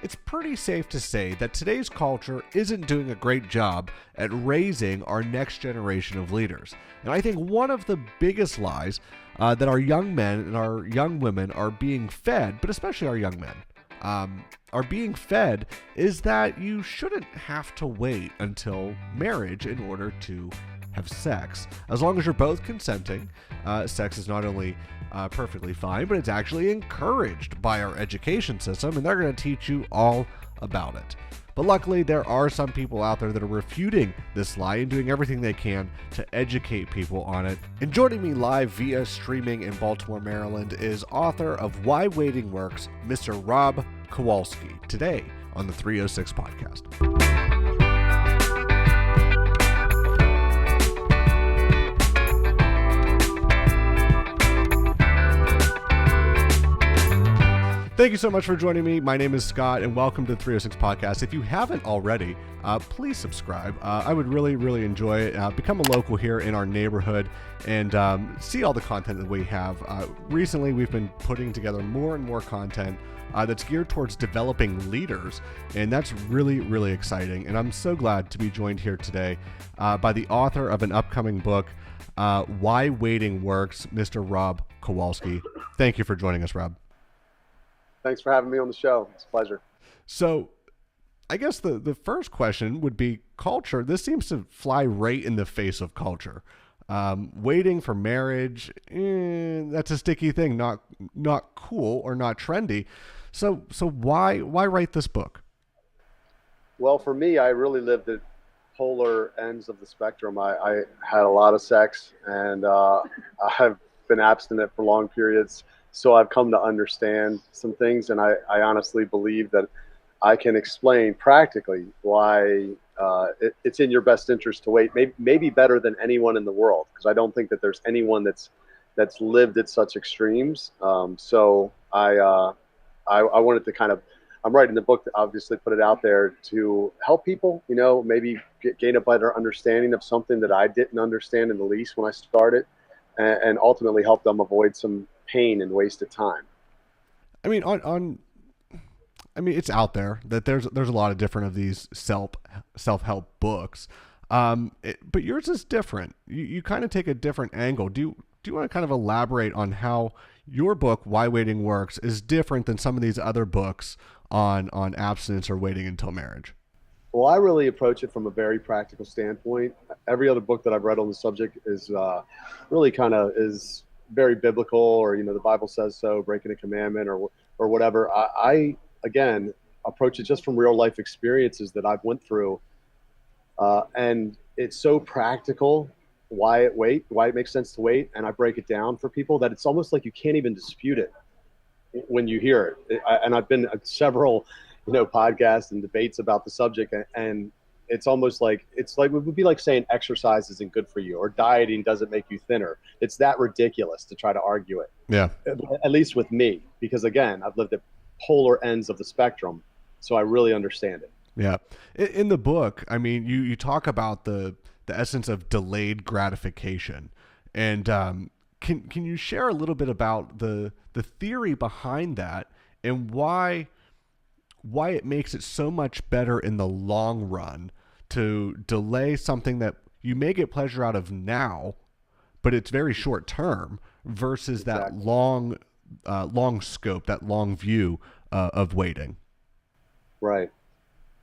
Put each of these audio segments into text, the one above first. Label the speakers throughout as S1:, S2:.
S1: It's pretty safe to say that today's culture isn't doing a great job at raising our next generation of leaders. And I think one of the biggest lies that our young men and our young women are being fed, but especially our young men, are being fed is that you shouldn't have to wait until marriage in order to have sex. As long as you're both consenting, sex is not only perfectly fine, but it's actually encouraged by our education system, and they're going to teach you all about it. But luckily, there are some people out there that are refuting this lie and doing everything they can to educate people on it. And joining me live via streaming in Baltimore, Maryland is author of Why Waiting Works, Mr. Rob Kowalski, today on the 306 podcast. Thank you so much for joining me. My name is Scott, and welcome to the 306 Podcast. If you haven't already, please subscribe. I would really enjoy it. Become a local here in our neighborhood and see all the content that we have. Recently, we've been putting together more and more content that's geared towards developing leaders, and that's really exciting. And I'm so glad to be joined here today by the author of an upcoming book, Why Waiting Works, Mr. Rob Kowalski. Thank you for joining us, Rob.
S2: Thanks for having me on the show. It's a pleasure.
S1: So I guess the first question would be culture. This seems to fly right in the face of culture. Waiting for marriage, that's a sticky thing, not cool or not trendy. So why write this book?
S2: Well, for me, I really lived at polar ends of the spectrum. I had a lot of sex, and I've been abstinent for long periods. So I've come to understand some things, and I honestly believe that I can explain practically why it's in your best interest to wait, maybe better than anyone in the world, because I don't think that there's anyone that's lived at such extremes. So I wanted to kind of, I'm writing the book to obviously put it out there to help people, maybe gain a better understanding of something that I didn't understand in the least when I started, and ultimately help them avoid some pain and wasted time.
S1: I mean, it's out there that there's a lot of different of these self-help books, but yours is different. You kind of take a different angle. Do you want to kind of elaborate on how your book, Why Waiting Works, is different than some of these other books on abstinence or waiting until marriage?
S2: Well, I really approach it from a very practical standpoint. Every other book that I've read on the subject is really kind of is very biblical, or the Bible says so, breaking a commandment or whatever. I again approach it just from real life experiences that I've went through, and it's so practical why it makes sense to wait, and I break it down for people that it's almost like you can't even dispute it when you hear it. And I've been at several podcasts and debates about the subject, and it's almost like it would be like saying exercise isn't good for you or dieting doesn't make you thinner. It's that ridiculous to try to argue it.
S1: Yeah.
S2: At least with me, because again, I've lived at polar ends of the spectrum, so I really understand it.
S1: Yeah. In the book, I mean, you talk about the essence of delayed gratification, and can you share a little bit about the theory behind that and why it makes it so much better in the long run to delay something that you may get pleasure out of now, but it's very short term, versus that long scope, that long view of waiting. Right.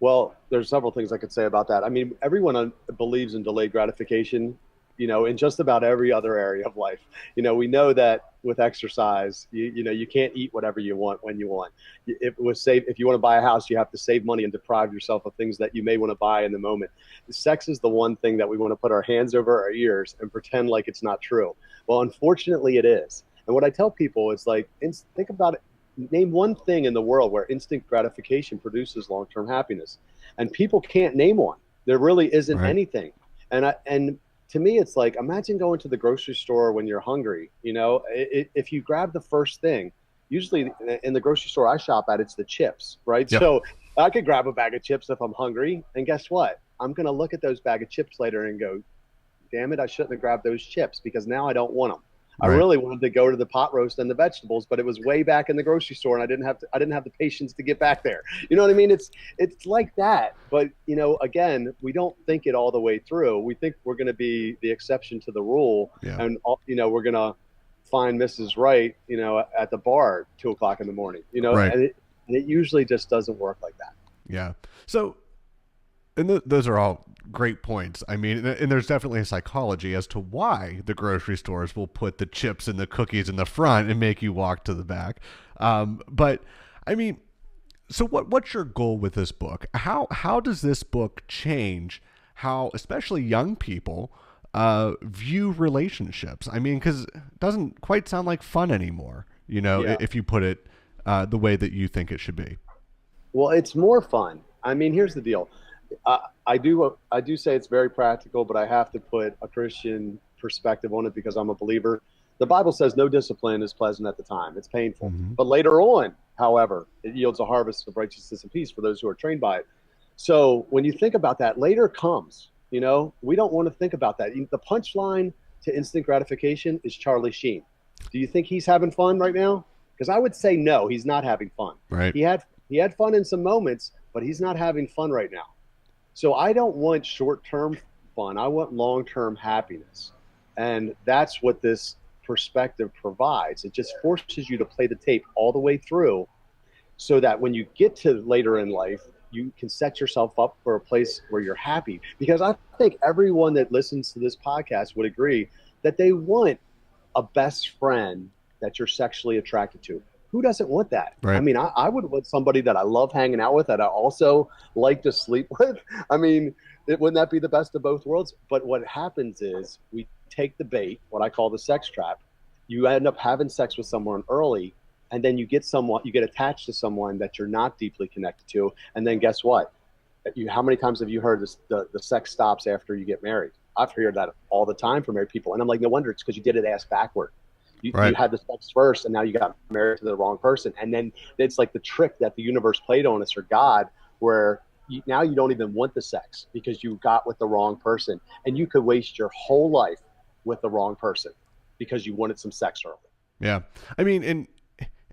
S2: Well, there's several things I could say about that. I mean, everyone believes in delayed gratification, in just about every other area of life. We know that with exercise, you can't eat whatever you want when you want. If you want to buy a house, you have to save money and deprive yourself of things that you may want to buy in the moment. Sex is the one thing that we want to put our hands over our ears and pretend like it's not true. Well, unfortunately, it is. And what I tell people is think about it. Name one thing in the world where instant gratification produces long-term happiness, and people can't name one. There really isn't anything. And to me, it's like, imagine going to the grocery store when you're hungry. If you grab the first thing, usually in the grocery store I shop at, it's the chips, right? Yep. So I could grab a bag of chips if I'm hungry, and guess what? I'm going to look at those bag of chips later and go, damn it, I shouldn't have grabbed those chips because now I don't want them. I
S1: Right.
S2: really wanted to go to the pot roast and the vegetables, but it was way back in the grocery store, and I didn't have the patience to get back there. You know what I mean? It's like that. But again, we don't think it all the way through. We think we're going to be the exception to the rule,
S1: Yeah.
S2: and we're going to find Mrs. Right, at the bar at 2 o'clock in the morning.
S1: Right.
S2: And it usually just doesn't work like that.
S1: Yeah. So, and those are all great points. I mean, and there's definitely a psychology as to why the grocery stores will put the chips and the cookies in the front and make you walk to the back. But I mean, so what's your goal with this book? How does this book change how, especially young people, view relationships? I mean, because it doesn't quite sound like fun anymore,
S2: Yeah.
S1: if you put it the way that you think it should be.
S2: Well, it's more fun. I mean, here's the deal. I do say it's very practical, but I have to put a Christian perspective on it because I'm a believer. The Bible says no discipline is pleasant at the time. It's painful.
S1: Mm-hmm.
S2: But later on, however, it yields a harvest of righteousness and peace for those who are trained by it. So when you think about that, later comes, we don't want to think about that. The punchline to instant gratification is Charlie Sheen. Do you think he's having fun right now? Because I would say no, he's not having fun.
S1: Right.
S2: He had fun in some moments, but he's not having fun right now. So I don't want short-term fun. I want long-term happiness. And that's what this perspective provides. It just forces you to play the tape all the way through so that when you get to later in life, you can set yourself up for a place where you're happy. Because I think everyone that listens to this podcast would agree that they want a best friend that you're sexually attracted to. Who doesn't want that?
S1: Right.
S2: I mean, I would want somebody that I love hanging out with, that I also like to sleep with. I mean, wouldn't that be the best of both worlds? But what happens is we take the bait, what I call the sex trap. You end up having sex with someone early, and then you get attached to someone that you're not deeply connected to. And then guess what? How many times have you heard this, the sex stops after you get married? I've heard that all the time from married people. And I'm like, no wonder, it's because you did it ass backward. You had the sex first, and now you got married to the wrong person. And then it's like the trick that the universe played on us, or God, where now you don't even want the sex because you got with the wrong person. And you could waste your whole life with the wrong person because you wanted some sex early.
S1: Yeah. I mean, and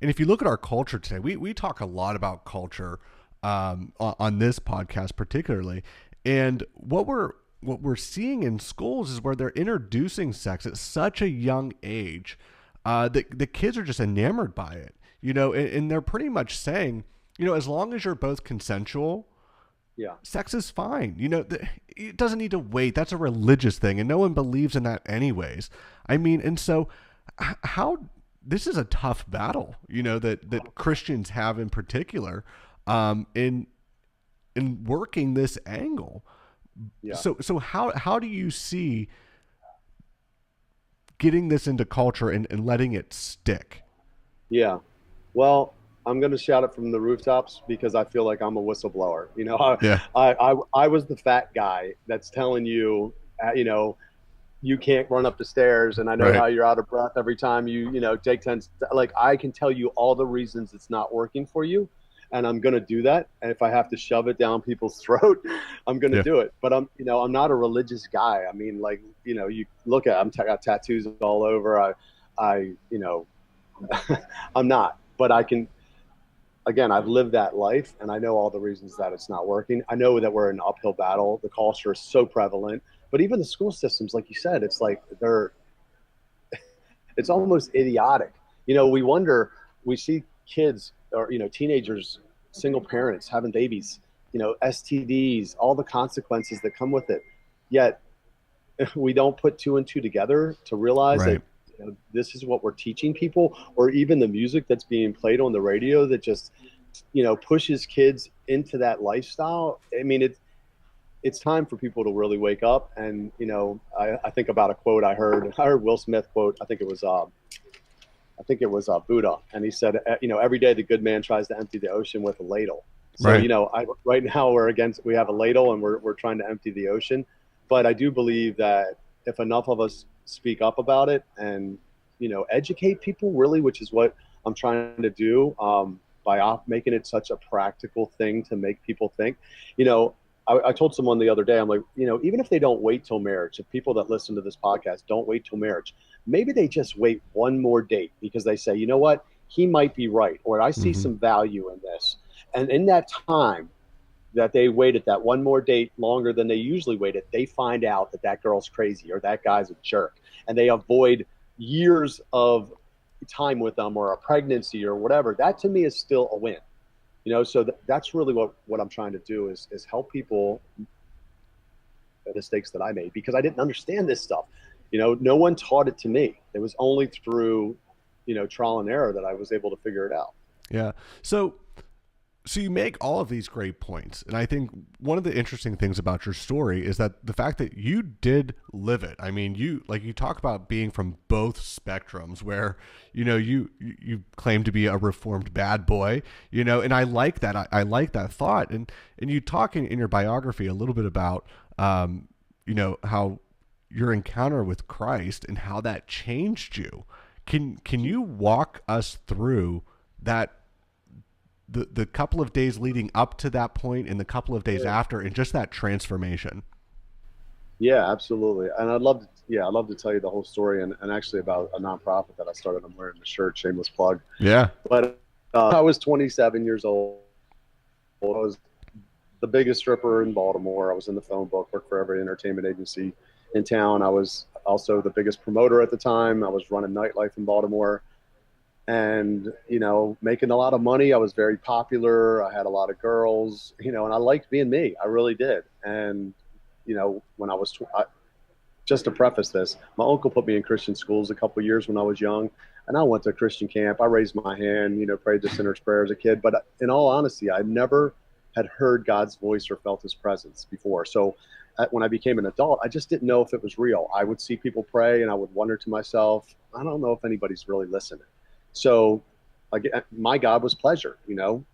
S1: if you look at our culture today, we talk a lot about culture on this podcast particularly. And what we're seeing in schools is where they're introducing sex at such a young age. The kids are just enamored by it, and they're pretty much saying, as long as you're both consensual,
S2: yeah,
S1: sex is fine. It doesn't need to wait. That's a religious thing, and no one believes in that anyways. I mean, and so how this is a tough battle, that Christians have in particular, in working this angle.
S2: Yeah.
S1: So how do you see getting this into culture and letting it stick?
S2: Yeah. Well, I'm going to shout it from the rooftops because I feel like I'm a whistleblower.
S1: Yeah.
S2: I was the fat guy that's telling you, you can't run up the stairs. And I know
S1: Right.
S2: how you're out of breath every time you take 10. Like, I can tell you all the reasons it's not working for you. And I'm going to do that. And if I have to shove it down people's throat, I'm going to do it. But I'm not a religious guy. I mean, like, you look at, I got tattoos all over. I'm not, but I can, again, I've lived that life and I know all the reasons that it's not working. I know that we're in an uphill battle. The culture is so prevalent, but even the school systems, like you said, it's like it's almost idiotic. We see kids or, teenagers, single parents having babies, STDs, all the consequences that come with it. Yet we don't put two and two together to realize
S1: Right.
S2: that this is what we're teaching people, or even the music that's being played on the radio that just, pushes kids into that lifestyle. I mean, it's time for people to really wake up. And, I think about a quote I heard Will Smith quote. I think it was Buddha. And he said, every day the good man tries to empty the ocean with a ladle. So,
S1: Right.
S2: Right now we have a ladle and we're trying to empty the ocean. But I do believe that if enough of us speak up about it and, educate people really, which is what I'm trying to do, by making it such a practical thing to make people think, I told someone the other day, I'm like, even if they don't wait till marriage, if people that listen to this podcast don't wait till marriage, maybe they just wait one more date because they say, you know what, he might be right, or I see
S1: Hmm.
S2: some value in this. And in that time that they waited that one more date longer than they usually waited, they find out that that girl's crazy or that guy's a jerk, and they avoid years of time with them or a pregnancy or whatever. That to me is still a win. So that's really what I'm trying to do is help people the mistakes that I made because I didn't understand this stuff. No one taught it to me. It was only through, trial and error that I was able to figure it out.
S1: Yeah. So you make all of these great points. And I think one of the interesting things about your story is that the fact that you did live it. I mean, you talk about being from both spectrums where, you claim to be a reformed bad boy, and I like that. I like that thought. And you talk in your biography a little bit about, how your encounter with Christ and how that changed you. Can you walk us through that? The couple of days leading up to that point and the couple of days after and just that transformation.
S2: Yeah, absolutely. And I'd love to tell you the whole story and actually about a nonprofit that I started. I'm wearing the shirt, shameless plug.
S1: Yeah.
S2: But I was 27 years old. I was the biggest stripper in Baltimore. I was in the phone book, worked for every entertainment agency in town. I was also the biggest promoter at the time. I was running nightlife in Baltimore. And making a lot of money. I was very popular. I had a lot of girls, and I liked being me. I really did. And when I was just to preface this, my uncle put me in Christian schools a couple of years when I was young, and I went to Christian camp. I raised my hand, prayed the sinner's prayer as a kid. But in all honesty, I never had heard God's voice or felt His presence before. So when I became an adult, I just didn't know if it was real. I would see people pray, and I would wonder to myself, I don't know if anybody's really listening. So again, my God was pleasure.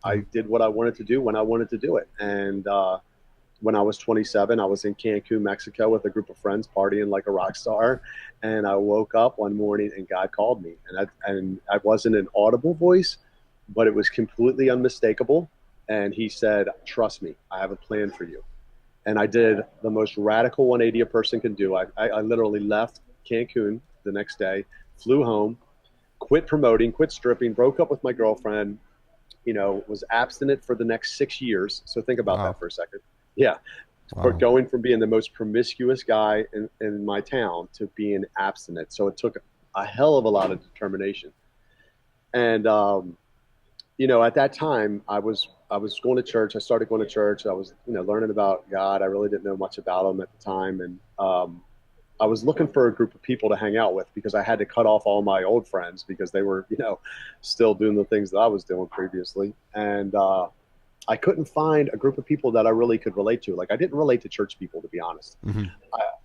S2: I did what I wanted to do when I wanted to do it. And when I was 27, I was in Cancun, Mexico with a group of friends partying like a rock star. And I woke up one morning and God called me. And I wasn't an audible voice, but it was completely unmistakable. And He said, trust me, I have a plan for you. And I did the most radical 180 a person can do. I literally left Cancun the next day, flew home, quit promoting, quit stripping, broke up with my girlfriend, was abstinent for the next 6 years. So think about that for a second. Yeah.
S1: Wow.
S2: For going from being the most promiscuous guy in my town to being abstinent. So it took a hell of a lot of determination. And, at that time I was going to church. I started going to church. I was, learning about God. I really didn't know much about Him at the time. And, I was looking for a group of people to hang out with because I had to cut off all my old friends because they were, still doing the things that I was doing previously. And I couldn't find a group of people that I really could relate to. Like I didn't relate to church people, to be honest.
S1: Mm-hmm.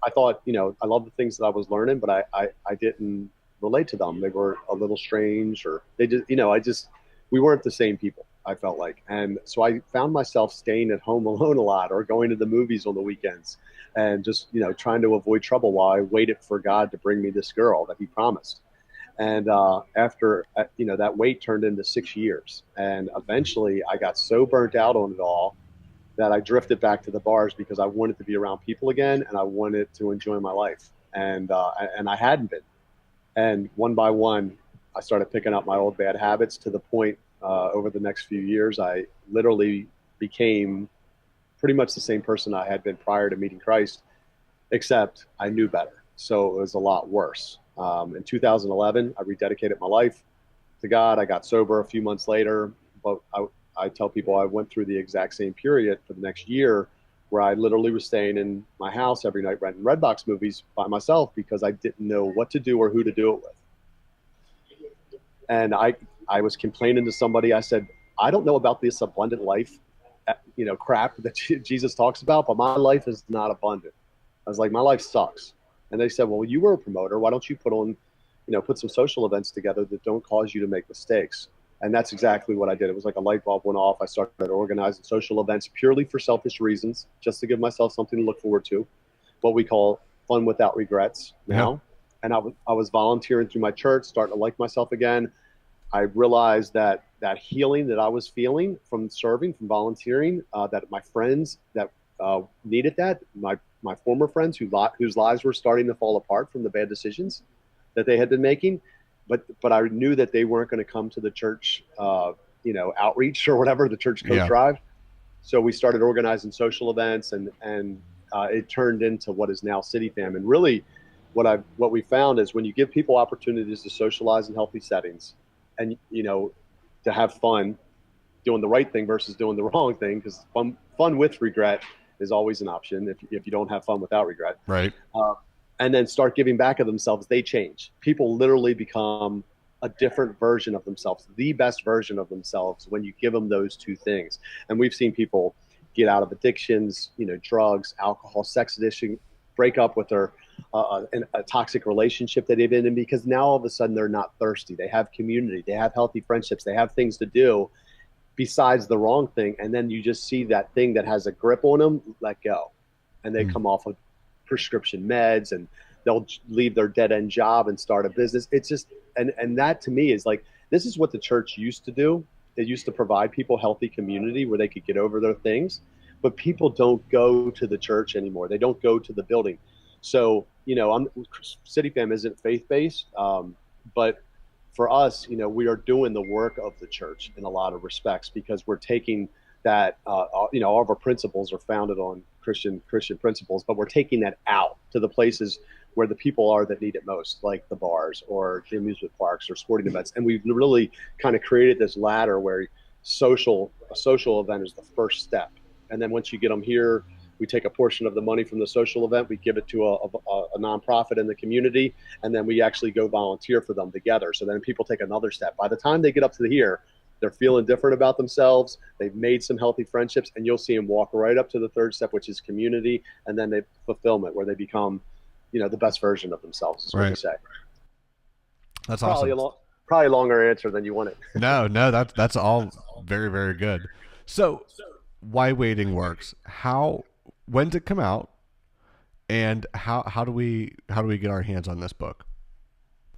S2: I thought, I love the things that I was learning, but I didn't relate to them. They were a little strange or they just, we weren't the same people, I felt like. And so I found myself staying at home alone a lot or going to the movies on the weekends. And just, trying to avoid trouble while I waited for God to bring me this girl that He promised. And after, that wait turned into 6 years. And eventually I got so burnt out on it all that I drifted back to the bars because I wanted to be around people again and I wanted to enjoy my life. And I hadn't been. And one by one, I started picking up my old bad habits to the point over the next few years, I literally became pretty much the same person I had been prior to meeting Christ, except I knew better. So it was a lot worse. In 2011, I rededicated my life to God. I got sober a few months later, but I tell people I went through the exact same period for the next year where I literally was staying in my house every night renting Redbox movies by myself because I didn't know what to do or who to do it with. And I was complaining to somebody. I said, I don't know about this abundant life crap that Jesus talks about, but my life is not abundant. I was like, my life sucks. And they said, well, you were a promoter. Why don't you put some social events together that don't cause you to make mistakes? And that's exactly what I did. It was like a light bulb went off. I started organizing social events purely for selfish reasons, just to give myself something to look forward to, what we call fun without regrets now. Yeah. And I was volunteering through my church, starting to like myself again. I realized that healing that I was feeling from serving, from volunteering, that my friends that needed that. My former friends whose lives were starting to fall apart from the bad decisions that they had been making, but I knew that they weren't going to come to the church, outreach or whatever, the church coach
S1: Yeah.
S2: drive. So we started organizing social events, and it turned into what is now City Fam. And really, what we found is when you give people opportunities to socialize in healthy settings, and to have fun, doing the right thing versus doing the wrong thing, because fun with regret is always an option if you don't have fun without regret.
S1: Right.
S2: And then start giving back of themselves, they change. People literally become a different version of themselves, the best version of themselves when you give them those two things. And we've seen people get out of addictions, drugs, alcohol, sex addiction, break up with their a toxic relationship that they've been in, because now all of a sudden they're not thirsty. They have community, they have healthy friendships, they have things to do besides the wrong thing. And then you just see that thing that has a grip on them, let go. And they come off of prescription meds, and they'll leave their dead end job and start a business. It's just, and that to me is like, this is what the church used to do. It used to provide people healthy community where they could get over their things, but people don't go to the church anymore. They don't go to the building. So, City Fam isn't faith-based, but for us, we are doing the work of the church in a lot of respects, because we're taking that, all of our principles are founded on Christian principles, but we're taking that out to the places where the people are that need it most, like the bars or the amusement parks or sporting events. And we've really kind of created this ladder where a social event is the first step. And then once you get them here, we take a portion of the money from the social event, we give it to a nonprofit in the community, and then we actually go volunteer for them together. So then people take another step. By the time they get up to here, they're feeling different about themselves. They've made some healthy friendships, and you'll see them walk right up to the third step, which is community, and then they fulfillment, where they become, the best version of themselves, is what we say.
S1: That's awesome.
S2: Probably a longer answer than you wanted.
S1: No, that's all very, very good. So, Why Waiting Works. When did it come out, and how do we get our hands on this book?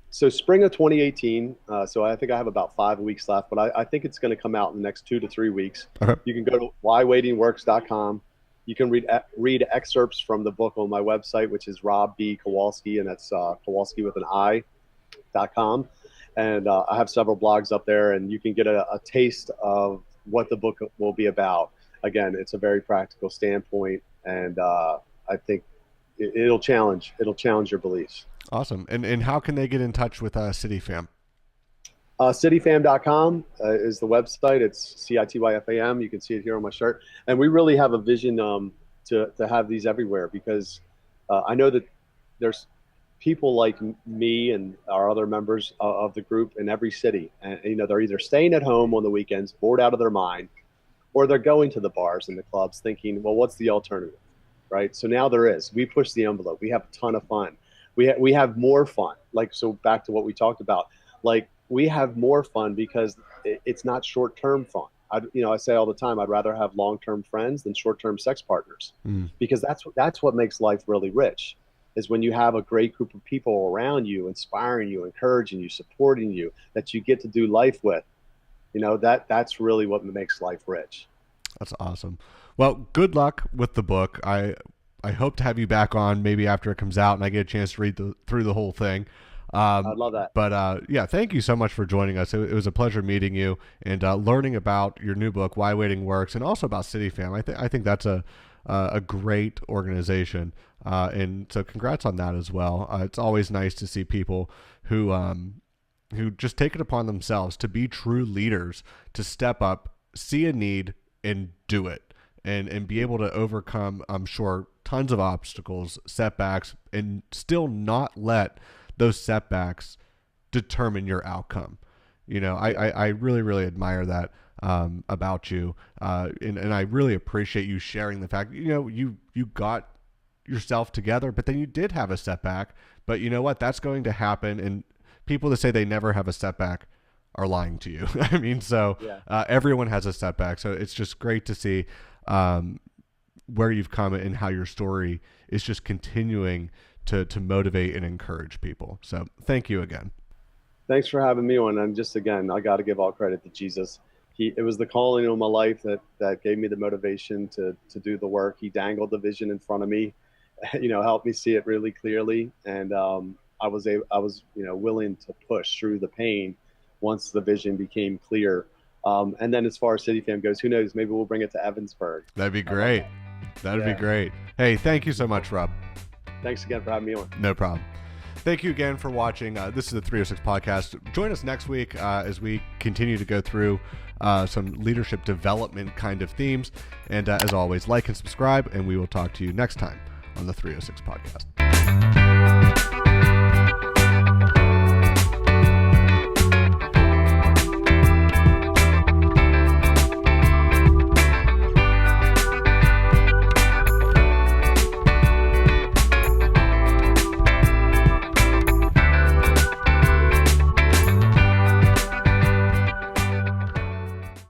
S2: So spring of 2018. So I think I have about 5 weeks left, but I think it's going to come out in the next 2 to 3 weeks.
S1: Okay.
S2: You can go to whywaitingworks.com. You can read excerpts from the book on my website, which is Rob B. Kowalski, and that's Kowalski with an I.com. And I have several blogs up there, and you can get a taste of what the book will be about. Again, it's a very practical standpoint, and I think it'll challenge your beliefs.
S1: Awesome. And how can they get in touch with City Fam?
S2: Cityfam.com is the website. It's CITYFAM. You can see it here on my shirt. And we really have a vision to have these everywhere, because I know that there's people like me and our other members of the group in every city. And, they're either staying at home on the weekends, bored out of their mind, or they're going to the bars and the clubs thinking, well, what's the alternative, right? So now there is. We push the envelope. We have a ton of fun. We have more fun. So back to what we talked about, we have more fun because it's not short-term fun. I say all the time, I'd rather have long-term friends than short-term sex partners, because that's what makes life really rich, is when you have a great group of people around you, inspiring you, encouraging you, supporting you, that you get to do life with. That's really what makes life rich.
S1: That's awesome. Well, good luck with the book. I hope to have you back on maybe after it comes out and I get a chance to read through the whole thing.
S2: I'd love that.
S1: But yeah, thank you so much for joining us. It was a pleasure meeting you and learning about your new book, Why Waiting Works, and also about City Fam. I think that's a great organization, and so congrats on that as well. It's always nice to see people who just take it upon themselves to be true leaders, to step up, see a need, and do it, and be able to overcome, I'm sure, tons of obstacles, setbacks, and still not let those setbacks determine your outcome. I really, really admire that about you, and I really appreciate you sharing the fact you got yourself together, but then you did have a setback. But you know what? That's going to happen, and people that say they never have a setback are lying to you. I mean, so everyone has a setback. So it's just great to see where you've come and how your story is just continuing to motivate and encourage people. So thank you again.
S2: Thanks for having me on. And just, again, I got to give all credit to Jesus, it was the calling of my life that gave me the motivation to do the work. He dangled the vision in front of me, helped me see it really clearly. And I was willing to push through the pain once the vision became clear. And then as far as City Fam goes, who knows? Maybe we'll bring it to Evansburg.
S1: That'd be great. That'd be great. Hey, thank you so much, Rob.
S2: Thanks again for having me on.
S1: No problem. Thank you again for watching. This is the 306 podcast. Join us next week as we continue to go through some leadership development kind of themes. And as always, like and subscribe, and we will talk to you next time on the 306 podcast.